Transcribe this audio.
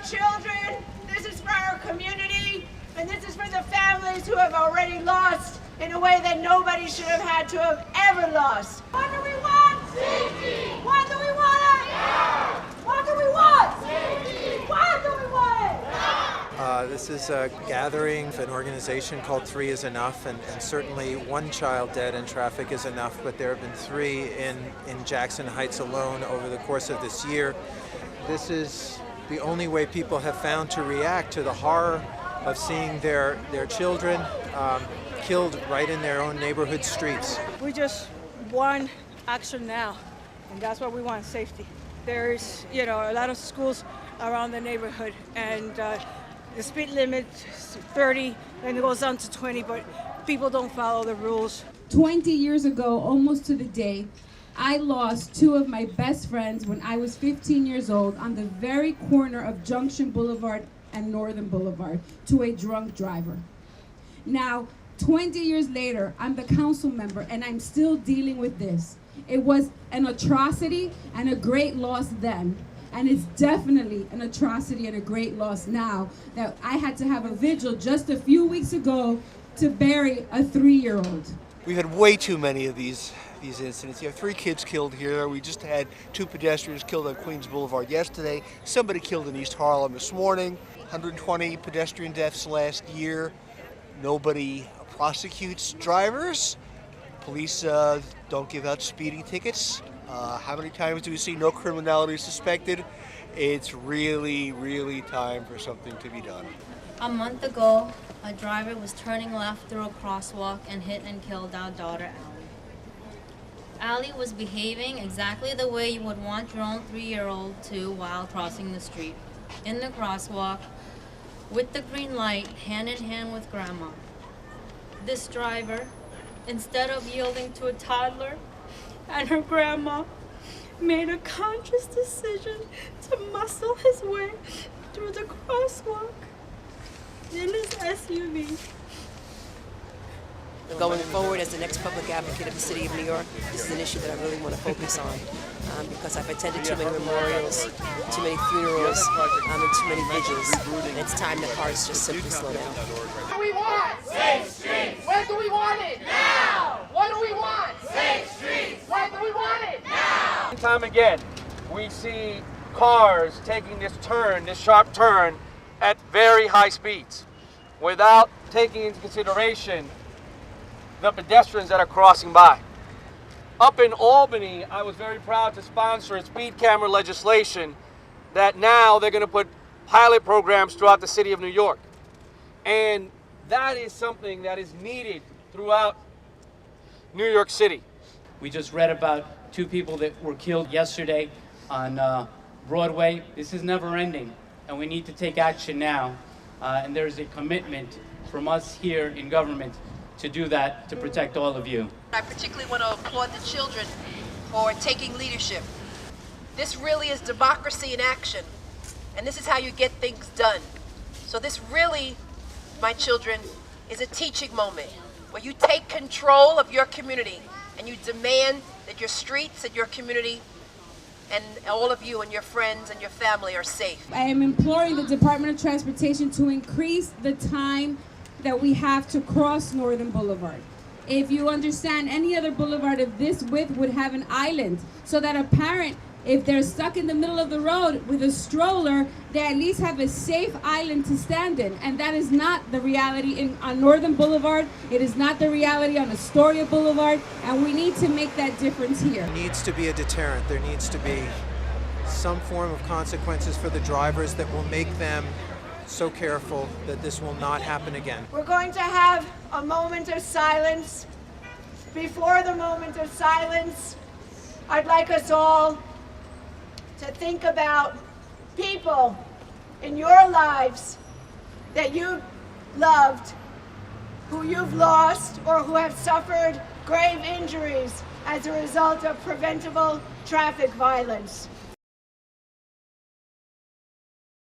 children, this is for our community, and this is for the families who have already lost in a way that nobody should have had to have ever lost. What do we want? Safety! What do we want it? Yeah. What do we want? Safety! What do we want it? Yeah. This is a gathering of an organization called 3 is Enough, and certainly one child dead in traffic is enough, but there have been 3 in Jackson Heights alone over the course of this year. This is the only way people have found to react to the horror of seeing their children killed right in their own neighborhood streets. We just want action now, and that's what we want, safety. There's, a lot of schools around the neighborhood, and the speed limit is 30, and it goes down to 20, but people don't follow the rules. 20 years ago, almost to the day, I lost 2 of my best friends when I was 15 years old on the very corner of Junction Boulevard and Northern Boulevard to a drunk driver. Now, 20 years later, I'm the council member and I'm still dealing with this. It was an atrocity and a great loss then. And it's definitely an atrocity and a great loss now that I had to have a vigil just a few weeks ago to bury a 3-year-old. We've had way too many of these incidents. You have 3 kids killed here. We just had 2 pedestrians killed on Queens Boulevard yesterday. Somebody killed in East Harlem this morning. 120 pedestrian deaths last year. Nobody prosecutes drivers. Police don't give out speeding tickets. How many times do we see no criminality suspected? It's really, really time for something to be done. A month ago, a driver was turning left through a crosswalk and hit and killed our daughter, Allie. Allie was behaving exactly the way you would want your own 3-year-old to while crossing the street, in the crosswalk, with the green light, hand in hand with Grandma. This driver, instead of yielding to a toddler and her grandma, made a conscious decision to muscle his way through the crosswalk in his SUV. Going forward as the next public advocate of the City of New York, this is an issue that I really want to focus on because I've attended too many memorials, too many funerals, and too many vigils. And it's time that cars just simply slow down. What do we want? Safe streets. When do we want it? Now. What do we want? Safe streets. When do we want it? Now. Time again, we see cars taking this sharp turn at very high speeds without taking into consideration the pedestrians that are crossing by. Up in Albany, I was very proud to sponsor a speed camera legislation that now they're going to put pilot programs throughout the city of New York. And that is something that is needed throughout New York City. We just read about 2 people that were killed yesterday on Broadway. This is never ending, and we need to take action now. And there's a commitment from us here in government to do that, to protect all of you. I particularly want to applaud the children for taking leadership. This really is democracy in action, and this is how you get things done. So this really, my children, is a teaching moment where you take control of your community and you demand that your streets and your community and all of you and your friends and your family are safe. I am imploring the Department of Transportation to increase the time that we have to cross Northern Boulevard. If you understand, any other boulevard of this width would have an island, so that a parent, if they're stuck in the middle of the road with a stroller, they at least have a safe island to stand in. And that is not the reality on Northern Boulevard. It is not the reality on Astoria Boulevard, and we need to make that difference here. There needs to be a deterrent. There needs to be some form of consequences for the drivers that will make them so careful that this will not happen again. We're going to have a moment of silence. Before the moment of silence, I'd like us all to think about people in your lives that you loved, who you've lost, or who have suffered grave injuries as a result of preventable traffic violence.